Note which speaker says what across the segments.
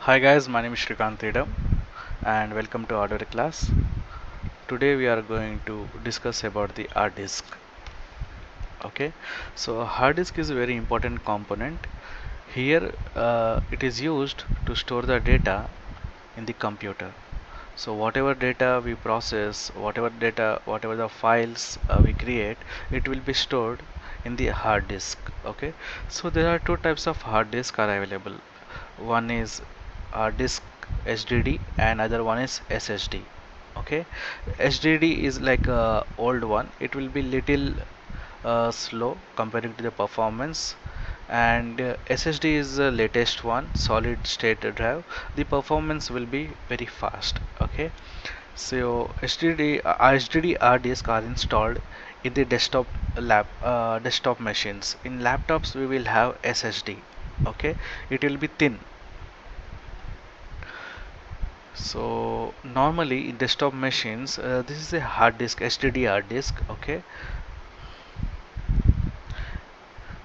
Speaker 1: Hi guys, my name is Shrikant Thedam and welcome to Hardware class. Today we are going to discuss about the hard disk. Okay, so hard disk is a very important component. Here it is used to store the data in the computer. So whatever data we process, whatever the files we create, it will be stored in the hard disk. Okay, so there are two types of hard disk are available. One is hard disk HDD and other one is SSD. Okay, HDD is like a old one. It will be little slow comparing to the performance, and SSD is the latest one, solid state drive. The performance will be very fast. Okay, so HDD hard disk are installed in the desktop machines. In laptops we will have SSD. Okay, it will be thin. So normally in desktop machines, this is a hard disk, HDD hard disk. Okay,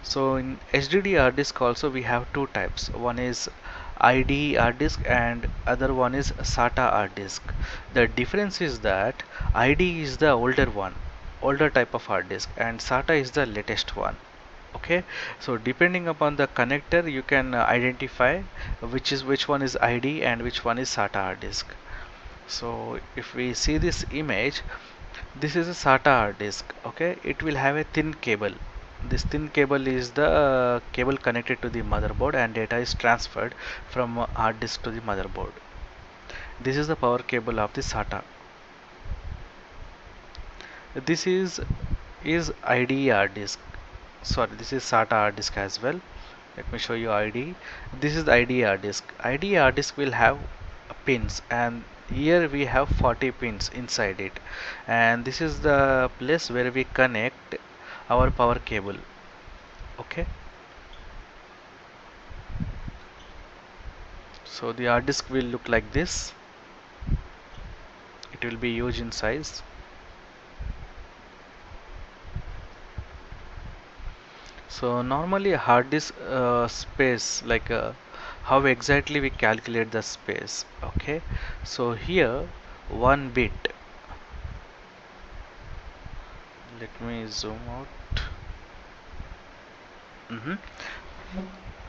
Speaker 1: so in HDD hard disk also we have two types. One is IDE hard disk and other one is SATA hard disk. The difference is that IDE is the older type of hard disk, and SATA is the latest one. Okay, so depending upon the connector you can identify which one is IDE and which one is SATA hard disk. So if we see this image, this is a SATA hard disk. Okay, it will have a thin cable. This thin cable is the cable connected to the motherboard, and data is transferred from hard disk to the motherboard. This is the power cable of the SATA. This is IDE hard disk. Sorry, this is SATA hard disk as well. Let me show you IDE. This is the IDE hard disk. IDE hard disk will have pins, and here we have 40 pins inside it, and this is the place where we connect our power cable. Okay, so the hard disk will look like this. It will be huge in size. So normally a hard disk space, like how exactly we calculate the space. Okay, so here 1 bit, let me zoom out.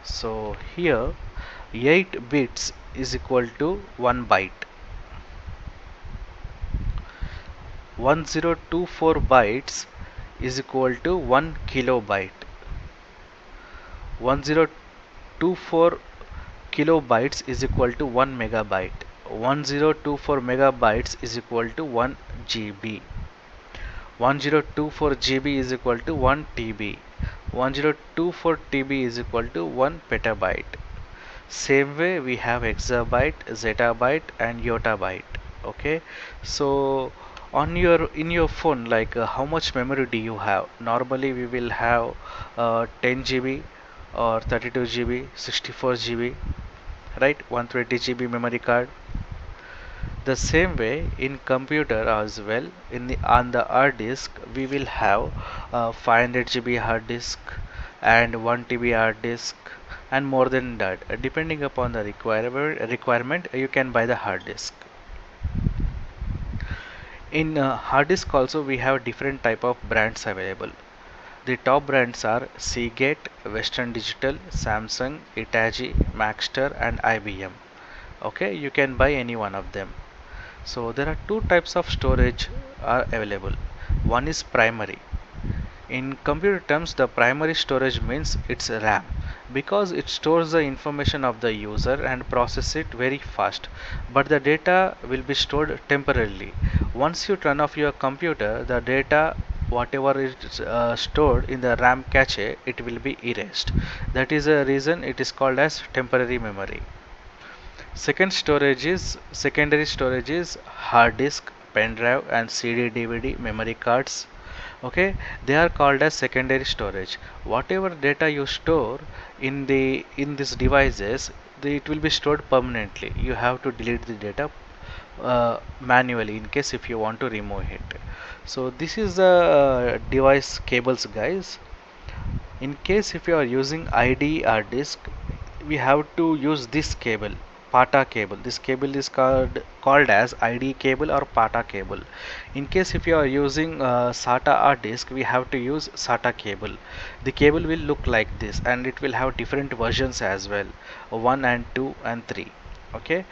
Speaker 1: So here 8 bits is equal to 1 byte. 1024 bytes is equal to 1 kilobyte. 1024 kilobytes is equal to 1 megabyte. 1024 megabytes is equal to 1 GB. 1024 GB is equal to 1 TB. 1024 TB is equal to 1 petabyte. Same way we have exabyte, zettabyte and yottabyte. Okay, so on your phone, like how much memory do you have? Normally we will have 10 GB or 32 GB, 64 GB, right? 120 GB memory card. The same way in computer as well, in the on the hard disk we will have 500 GB hard disk and 1 TB hard disk and more than that. Depending upon the requirement you can buy the hard disk. In hard disk also we have different type of brands available. The top brands are Seagate, Western Digital, Samsung, Hitachi, Maxtor and IBM. Okay, you can buy any one of them. So there are two types of storage are available. One is primary. In computer terms, the primary storage means it's RAM, because it stores the information of the user and process it very fast. But the data will be stored temporarily. Once you turn off your computer, the data whatever is stored in the RAM cache, it will be erased. That is a reason it is called as temporary memory. Secondary storage is hard disk, pen drive and CD DVD memory cards. Okay, they are called as secondary storage. Whatever data you store in these devices, it will be stored permanently. You have to delete the data manually in case if you want to remove it. So this is the device cables, guys. In case if you are using IDE hard disk, we have to use this cable. PATA cable. This cable is called as ID cable or PATA cable. In case if you are using SATA hard disk, we have to use SATA cable. The cable will look like this, and it will have different versions as well, 1 and 2 and 3. Okay,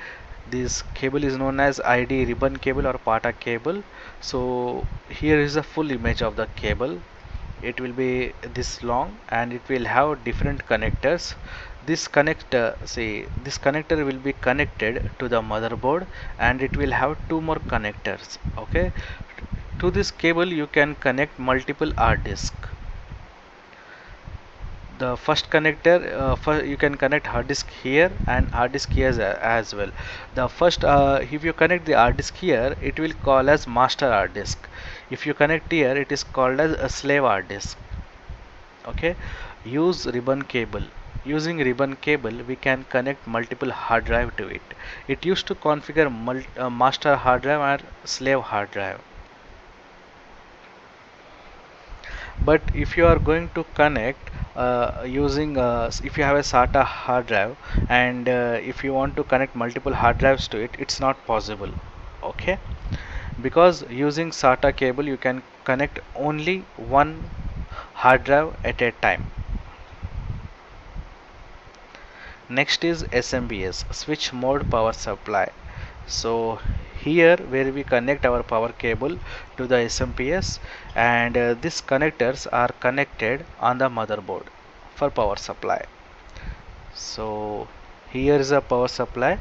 Speaker 1: this cable is known as ID ribbon cable or PATA cable. So here is a full image of the cable. It will be this long and it will have different connectors. This connector will be connected to the motherboard, and it will have two more connectors. Okay, to this cable you can connect multiple hard disk. The first connector, you can connect hard disk here and hard disk here as well. The first, if you connect the hard disk here, it will call as master hard disk. If you connect here, it is called as a slave hard disk. Okay, use ribbon cable. Using ribbon cable, we can connect multiple hard drive to it. It used to configure master hard drive or slave hard drive. But if you are going to connect using if you have a SATA hard drive, and if you want to connect multiple hard drives to it, it's not possible. Okay, because using SATA cable you can connect only one hard drive at a time. Next is SMPS, switch mode power supply. So here where we connect our power cable to the SMPS, and these connectors are connected on the motherboard for power supply. So here is a power supply,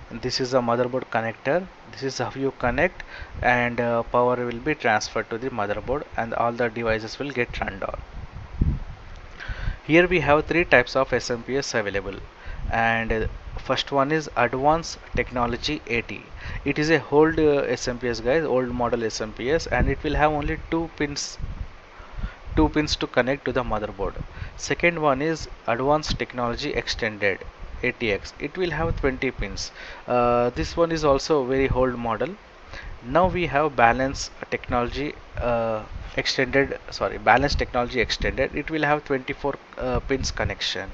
Speaker 1: and this is a motherboard connector. This is how you connect, and power will be transferred to the motherboard and all the devices will get turned on. Here we have three types of SMPS available, and first one is Advanced Technology 80. It is a old SMPS, guys, old model SMPS, and it will have only two pins to connect to the motherboard. Second one is Advanced Technology Extended ATX. It will have 20 pins. This one is also very old model. Now we have Balanced Technology Balanced Technology Extended. It will have 24 pins connection.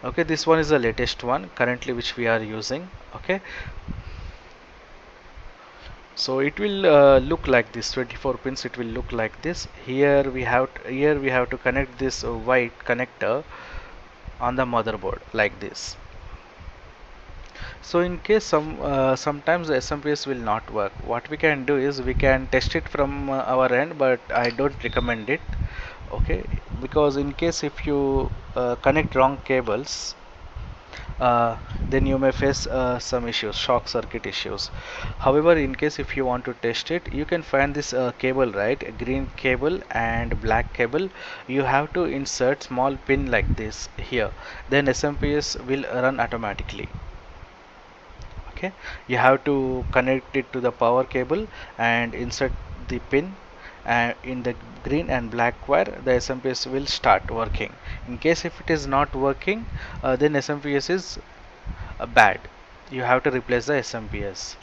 Speaker 1: Okay, this one is the latest one currently which we are using. Okay, so it will look like this, 24 pins. It will look like this. Here we have to connect this white connector on the motherboard like this. So in case sometimes the SMPS will not work, what we can do is we can test it from our end, but I don't recommend it. Okay, because in case if you connect wrong cables, then you may face some issues, shock circuit issues. However, in case if you want to test it, you can find this cable, right, a green cable and black cable. You have to insert small pin like this here, then SMPS will run automatically. Okay, you have to connect it to the power cable and insert the pin, and in the green and black wire the SMPS will start working. In case if it is not working, then SMPS is bad. You have to replace the SMPS.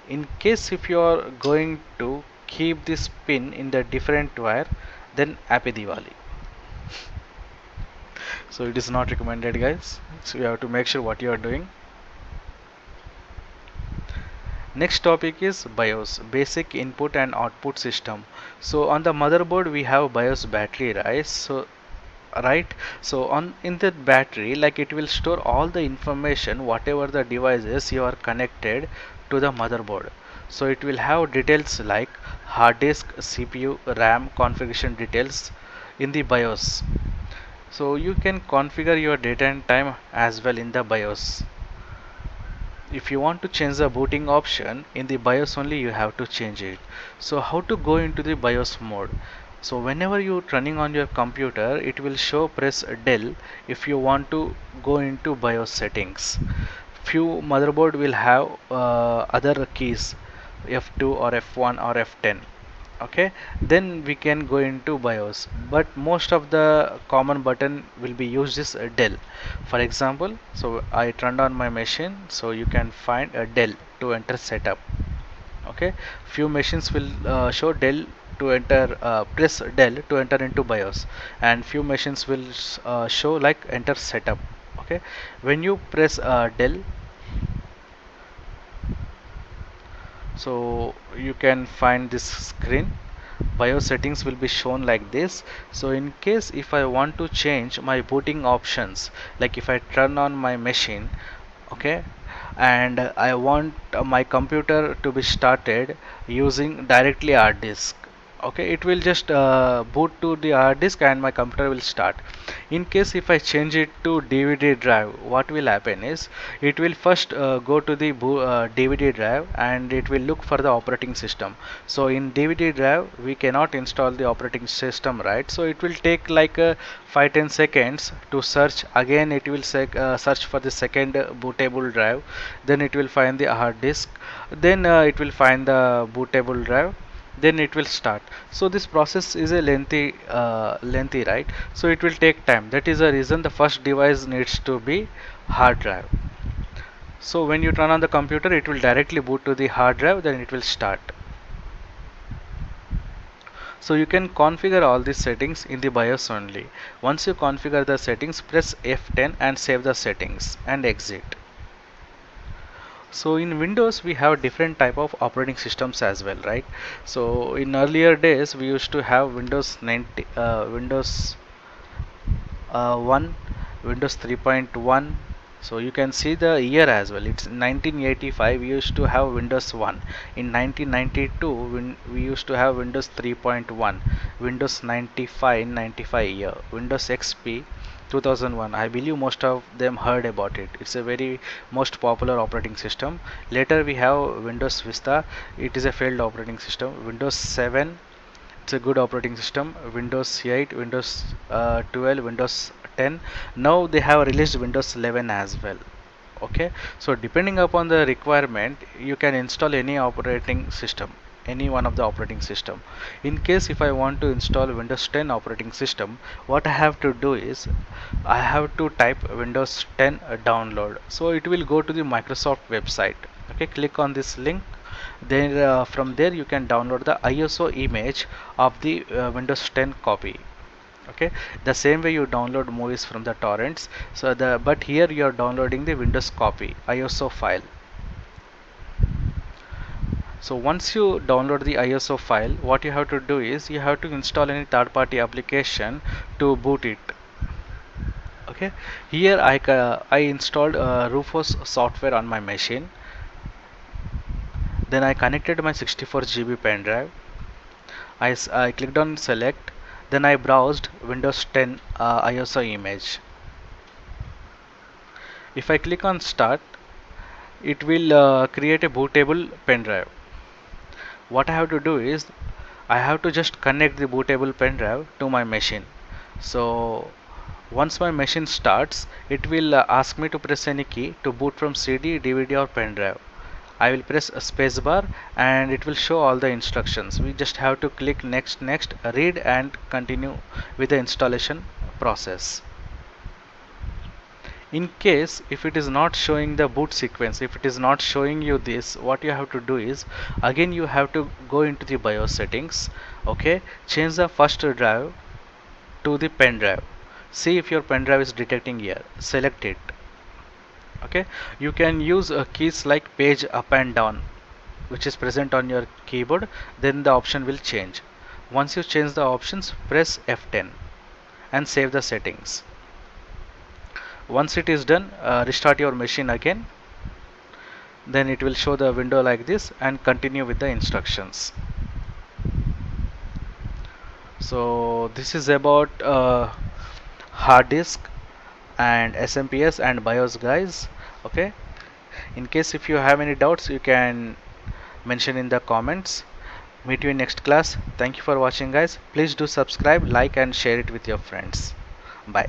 Speaker 1: In case if you are going to keep this pin in the different wire, then Happy Diwali. So it is not recommended, guys. So you have to make sure what you are doing. Next topic is BIOS, basic input and output system. So on the motherboard we have BIOS battery, right? So on in that battery, like, it will store all the information whatever the devices you are connected to the motherboard. So it will have details like hard disk, CPU, RAM, configuration details in the BIOS. So you can configure your date and time as well in the BIOS. If you want to change the booting option in the BIOS only, you have to change it. So how to go into the BIOS mode? So whenever you're running on your computer, it will show press del if you want to go into BIOS settings. Few motherboard will have other keys, F2 or F1 or F10. Okay, then we can go into BIOS, but most of the common button will be used is del. For example, so I turned on my machine, so you can find a del to enter setup. Okay, few machines will show del to enter, press del to enter into BIOS, and few machines will show like enter setup. Okay, when you press del, So you can find this screen. BIOS settings will be shown like this. So in case if I want to change my booting options, like if I turn on my machine, okay, and I want my computer to be started using directly hard disk, okay, it will just boot to the hard disk and my computer will start. In case if I change it to DVD drive, what will happen is it will first go to the DVD drive and it will look for the operating system. So in DVD drive we cannot install the operating system, right? So it will take like 5-10 seconds to search. Again it will search for the second bootable drive, then it will find the hard disk, then it will find the bootable drive, then it will start. So this process is a lengthy, right? So it will take time. That is the reason the first device needs to be hard drive. So when you turn on the computer, it will directly boot to the hard drive, then it will start. So you can configure all these settings in the BIOS only. Once you configure the settings, press F10 and save the settings and exit. So in Windows we have different type of operating systems as well, right? So in earlier days we used to have Windows 90, Windows 1, Windows 3.1. So you can see the year as well. It's 1985 we used to have Windows 1. In 1992 we used to have Windows 3.1, Windows 95 year, Windows XP 2001. I believe most of them heard about it. It's a very most popular operating system. Later we have Windows Vista. It is a failed operating system. Windows 7, it's a good operating system. Windows 8, Windows 12, Windows 10. Now they have released Windows 11 as well. Okay, so depending upon the requirement you can install any operating system, any one of the operating system. In case if I want to install Windows 10 operating system, what I have to do is I have to type Windows 10 download. So it will go to the Microsoft website. Okay, click on this link, then from there you can download the ISO image of the Windows 10 copy. Okay, the same way you download movies from the torrents. So but here you are downloading the Windows copy ISO file. So once you download the ISO file, what you have to do is you have to install any third-party application to boot it. Okay, here I installed Rufus software on my machine. Then I connected my 64 GB pen drive. I clicked on select. Then I browsed Windows 10 ISO image. If I click on start, it will create a bootable pen drive. What I have to do is I have to just connect the bootable pen drive to my machine. So once my machine starts, it will ask me to press any key to boot from CD, DVD or pen drive. I will press a space bar and it will show all the instructions. We just have to click next, read and continue with the installation process. In case if it is not showing the boot sequence, if it is not showing you this, what you have to do is again you have to go into the BIOS settings. Okay, change the first drive to the pen drive. See if your pen drive is detecting here, select it. Okay, you can use keys like page up and down which is present on your keyboard, then the option will change. Once you change the options, press F10 and save the settings. Once it is done, restart your machine again, then it will show the window like this and continue with the instructions. So this is about hard disk and SMPS and BIOS, guys. Okay, in case if you have any doubts you can mention in the comments. Meet you in next class. Thank you for watching, guys. Please do subscribe, like and share it with your friends. Bye.